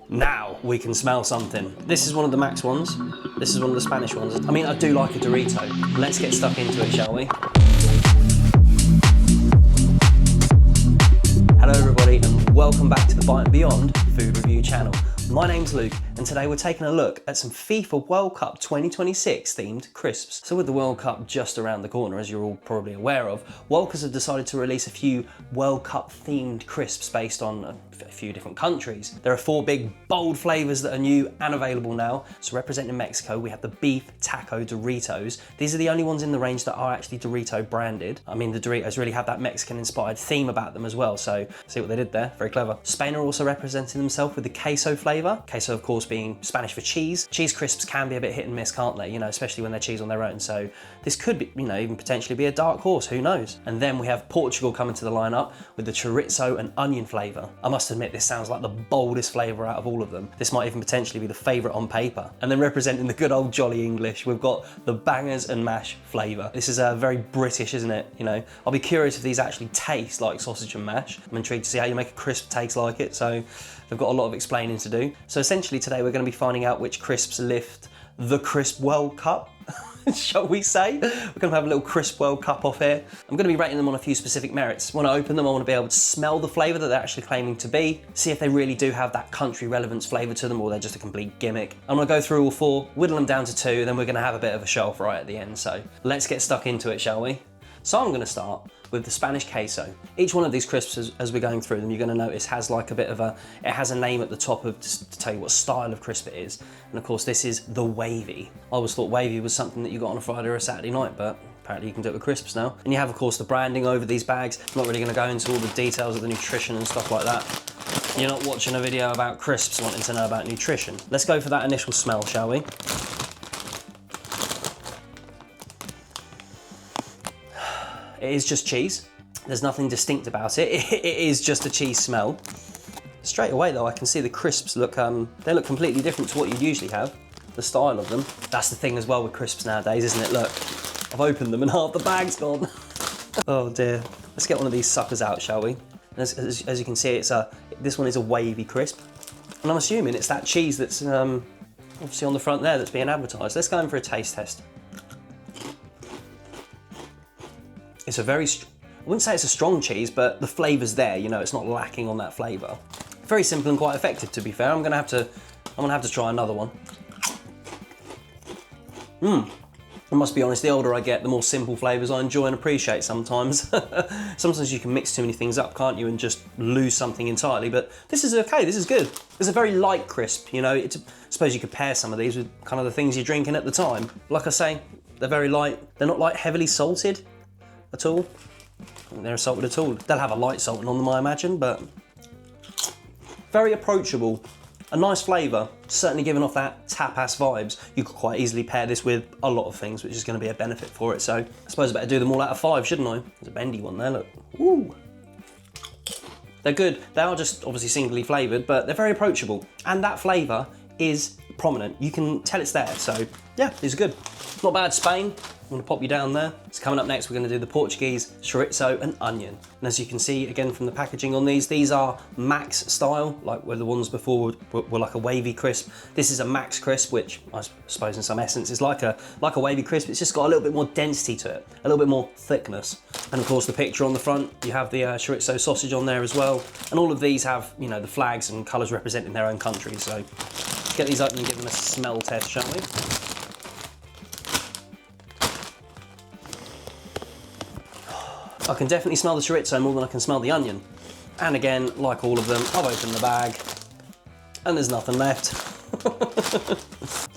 Now we can smell something. This is one of the Max ones. This is one of the Spanish ones. I mean, I do like a Dorito. Let's get stuck into it, shall we? Hello everybody and welcome back to the Bite and Beyond food review channel. My name's Luke and today we're taking a look at some FIFA World Cup 2026 themed crisps. So with the World Cup just around the corner, as you're all probably aware of, Workers have decided to release a few World Cup themed crisps based on a few different countries. There are 4 big bold flavours that are new and available now. So representing Mexico, we have the beef taco Doritos. These are the only ones in the range that are actually Dorito branded. I mean, the Doritos really have that Mexican inspired theme about them as well. So see what they did there, very clever. Spain are also representing themselves with the Queso flavour. Queso of course being Spanish for cheese. Cheese crisps can be a bit hit and miss, can't they? You know, especially when they're cheese on their own. So this could be, you know, even potentially be a dark horse, who knows? And then we have Portugal coming to the lineup with the chorizo and onion flavour. I must admit, this sounds like the boldest flavour out of all of them. This might even potentially be the favourite on paper. And then representing the good old jolly English, we've got the bangers and mash flavour. This is very British, isn't it? You know, I'll be curious if these actually taste like sausage and mash. I'm intrigued to see how you make a crisp taste like it. So they've got a lot of explaining to do. So essentially today we're going to be finding out which crisps lift the Crisp World Cup, shall we say? We're going to have a little Crisp World Cup off here. I'm going to be rating them on a few specific merits. When I open them, I want to be able to smell the flavour that they're actually claiming to be, see if they really do have that country relevance flavour to them or they're just a complete gimmick. I'm going to go through all 4, whittle them down to 2, and then we're going to have a bit of a show off right at the end. So let's get stuck into it, shall we? So I'm going to start with the Spanish queso. Each one of these crisps, as we're going through them, you're going to notice has like a bit of it has a name at the top of to tell you what style of crisp it is. And of course this is the wavy. I always thought wavy was something that you got on a Friday or a Saturday night, but apparently you can do it with crisps now. And you have of course the branding over these bags. I'm not really going to go into all the details of the nutrition and stuff like that. You're not watching a video about crisps wanting to know about nutrition. Let's go for that initial smell, shall we? It is just cheese. There's nothing distinct about it. It is just a cheese smell. Straight away though, I can see the crisps look, they look completely different to what you'd usually have, the style of them. That's the thing as well with crisps nowadays, isn't it? Look, I've opened them and half the bag's gone. Oh dear. Let's get one of these suckers out, shall we? As you can see, this one is a wavy crisp. And I'm assuming it's that cheese that's obviously on the front there that's being advertised. Let's go in for a taste test. It's a very, I wouldn't say it's a strong cheese, but the flavour's there, you know, it's not lacking on that flavour. Very simple and quite effective, to be fair. I'm gonna have to try another one. I must be honest, the older I get, the more simple flavours I enjoy and appreciate sometimes. Sometimes you can mix too many things up, can't you, and just lose something entirely, but this is okay, this is good. It's a very light crisp, you know. I suppose you could pair some of these with kind of the things you're drinking at the time. Like I say, they're very light. They're not like heavily salted at all. I don't think they're salted at all. They'll have a light salting on them, I imagine, but very approachable. A nice flavour, certainly giving off that tapas vibes. You could quite easily pair this with a lot of things, which is going to be a benefit for it. So I suppose I better do them all out of 5, shouldn't I? There's a bendy one there, look. Ooh. They're good. They are just obviously singly flavoured, but they're very approachable. And that flavour is prominent. You can tell it's there. So yeah, these are good. Not bad, Spain. I'm going to pop you down there. So coming up next, we're going to do the Portuguese, chorizo and onion. And as you can see, again, from the packaging on these are Max style, like where the ones before were like a wavy crisp. This is a Max crisp, which I suppose in some essence is like a wavy crisp. It's just got a little bit more density to it, a little bit more thickness. And of course, the picture on the front, you have the chorizo sausage on there as well. And all of these have, you know, the flags and colours representing their own countries. So let's get these open and give them a smell test, shall we? I can definitely smell the chorizo more than I can smell the onion. And again, like all of them, I've opened the bag and there's nothing left. I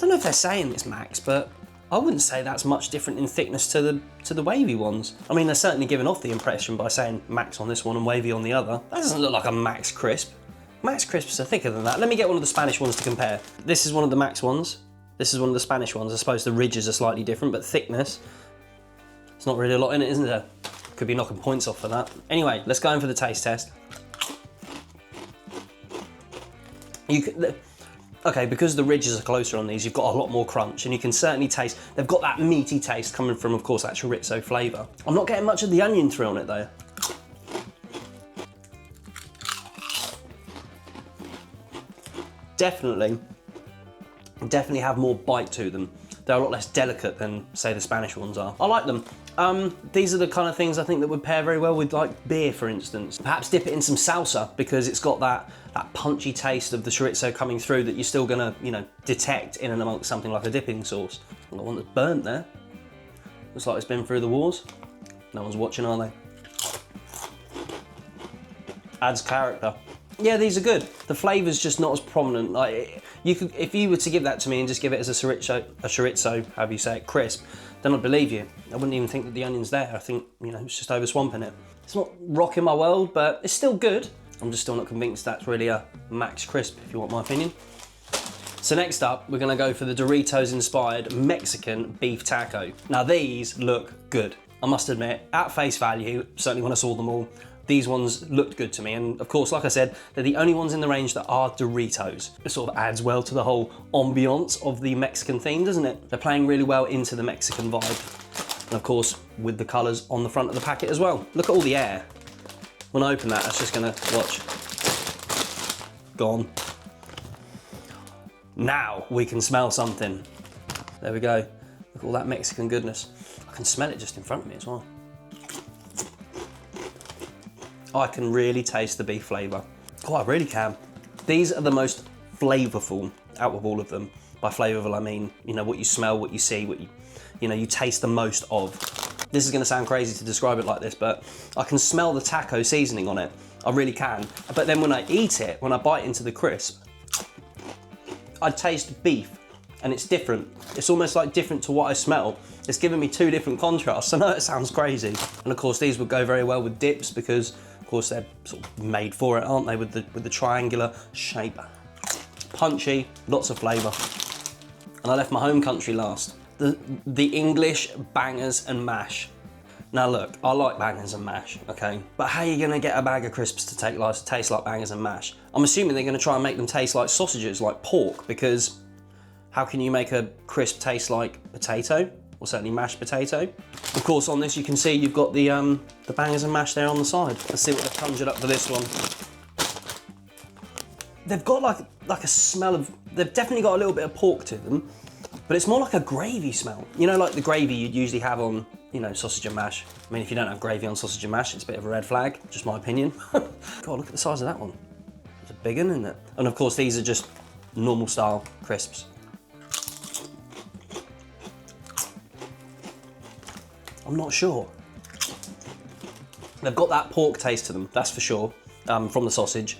don't know if they're saying it's Max, but I wouldn't say that's much different in thickness to the wavy ones. I mean, they're certainly giving off the impression by saying Max on this one and wavy on the other. That doesn't look like a Max crisp. Max crisps are thicker than that. Let me get one of the Spanish ones to compare. This is one of the Max ones. This is one of the Spanish ones. I suppose the ridges are slightly different, but thickness, there's not really a lot in it, isn't there? Could be knocking points off for that. Anyway, let's go in for the taste test. Okay, because the ridges are closer on these, you've got a lot more crunch, and you can certainly taste, they've got that meaty taste coming from, of course, that chorizo flavour. I'm not getting much of the onion through on it though. definitely have more bite to them. They're a lot less delicate than, say, the Spanish ones are. I like them. These are the kind of things I think that would pair very well with like beer, for instance. Perhaps dip it in some salsa because it's got that punchy taste of the chorizo coming through that you're still gonna, you know, detect in and amongst something like a dipping sauce. I've got one that's burnt there. Looks like it's been through the wars. No one's watching, are they? Adds character. Yeah, these are good. The flavour's just not as prominent. Like, you could, if you were to give that to me and just give it as a chorizo, however you say it, crisp, then I'd believe you. I wouldn't even think that the onion's there. I think, you know, it's just over swamping it. It's not rocking my world, but it's still good. I'm just still not convinced that's really a max crisp, if you want my opinion. So next up, we're gonna go for the Doritos-inspired Mexican beef taco. Now these look good. I must admit, at face value, certainly when I saw them all, these ones looked good to me. And of course, like I said, they're the only ones in the range that are Doritos. It sort of adds well to the whole ambiance of the Mexican theme, doesn't it? They're playing really well into the Mexican vibe. And of course, with the colors on the front of the packet as well. Look at all the air. When I open that, that's just gonna, watch. Gone. Now we can smell something. There we go. Look at all that Mexican goodness. I can smell it just in front of me as well. I can really taste the beef flavour. Oh, I really can. These are the most flavourful out of all of them. By flavourful, I mean, you know, what you smell, what you see, what you know, you taste the most of. This is gonna sound crazy to describe it like this, but I can smell the taco seasoning on it. I really can. But then when I eat it, when I bite into the crisp, I taste beef, and it's different. It's almost like different to what I smell. It's giving me two different contrasts. I know it sounds crazy. And of course, these would go very well with dips because, of course, they're sort of made for it, aren't they? With the triangular shape. Punchy, lots of flavour. And I left my home country last. The English bangers and mash. Now look, I like bangers and mash, okay? But how are you gonna get a bag of crisps to taste like bangers and mash? I'm assuming they're gonna try and make them taste like sausages, like pork, because how can you make a crisp taste like potato? Or certainly mashed potato. Of course, on this you can see you've got the bangers and mash there on the side. Let's see what they've conjured up for this one. They've got like a smell of, they've definitely got a little bit of pork to them, but it's more like a gravy smell. You know, like the gravy you'd usually have on, you know, sausage and mash. I mean, if you don't have gravy on sausage and mash, it's a bit of a red flag, just my opinion. God, look at the size of that one. It's a big one, isn't it? And of course, these are just normal style crisps. I'm not sure. They've got that pork taste to them, that's for sure, from the sausage.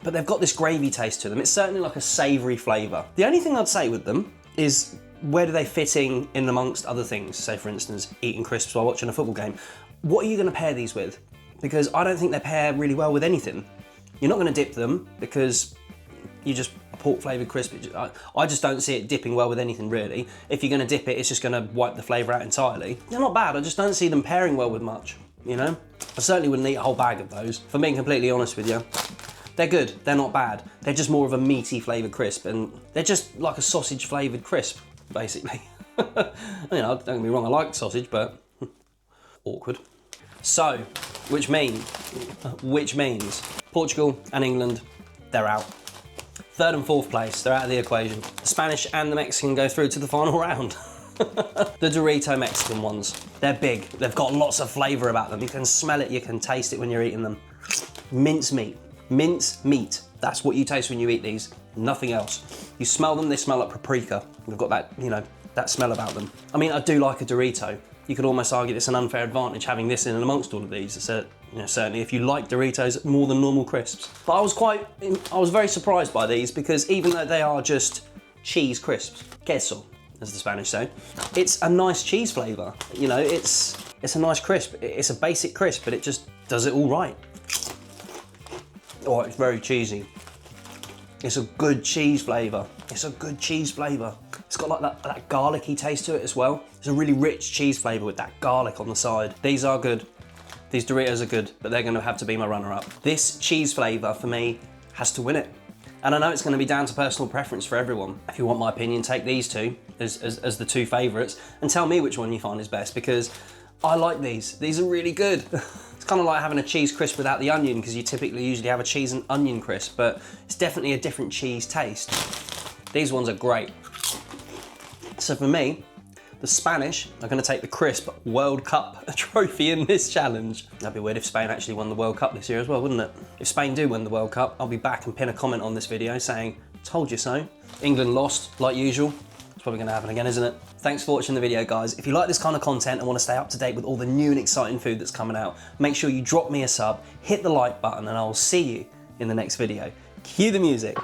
But they've got this gravy taste to them. It's certainly like a savoury flavour. The only thing I'd say with them is, where do they fit in amongst other things? Say, for instance, eating crisps while watching a football game. What are you going to pair these with? Because I don't think they pair really well with anything. You're not going to dip them because you just a pork flavoured crisp. I just don't see it dipping well with anything really. If you're going to dip it, it's just going to wipe the flavour out entirely. They're not bad. I just don't see them pairing well with much. You know, I certainly wouldn't eat a whole bag of those. For being completely honest with you. They're good, they're not bad. They're just more of a meaty flavoured crisp, and they're just like a sausage flavoured crisp, basically. You know, don't get me wrong, I like sausage, but awkward. So, which means Portugal and England, they're out. Third and fourth place, they're out of the equation. The Spanish and the Mexican go through to the final round. The Dorito Mexican ones, they're big. They've got lots of flavour about them. You can smell it, you can taste it when you're eating them. Mince meat. Mince meat. That's what you taste when you eat these. Nothing else. You smell them, they smell like paprika. They've got that, you know, that smell about them. I mean, I do like a Dorito. You could almost argue it's an unfair advantage having this in and amongst all of these. So, you know, certainly if you like Doritos more than normal crisps. But I was very surprised by these because even though they are just cheese crisps, queso, as the Spanish say, it's a nice cheese flavour. You know, it's a nice crisp. It's a basic crisp, but it just does it all right. Oh, it's very cheesy. It's a good cheese flavour. It's a good cheese flavour. It's got like that garlicky taste to it as well. It's a really rich cheese flavour with that garlic on the side. These are good. These Doritos are good, but they're gonna have to be my runner-up. This cheese flavour, for me, has to win it. And I know it's gonna be down to personal preference for everyone. If you want my opinion, take these two as the two favourites and tell me which one you find is best, because I like these. These are really good. It's kind of like having a cheese crisp without the onion, because you typically usually have a cheese and onion crisp, but it's definitely a different cheese taste. These ones are great. So for me, the Spanish are going to take the crisp World Cup trophy in this challenge. That'd be weird if Spain actually won the World Cup this year as well, wouldn't it? If Spain do win the World Cup, I'll be back and pin a comment on this video saying, told you so. England lost, like usual. It's probably going to happen again, isn't it? Thanks for watching the video, guys. If you like this kind of content and want to stay up to date with all the new and exciting food that's coming out, make sure you drop me a sub, hit the like button, and I'll see you in the next video. Cue the music.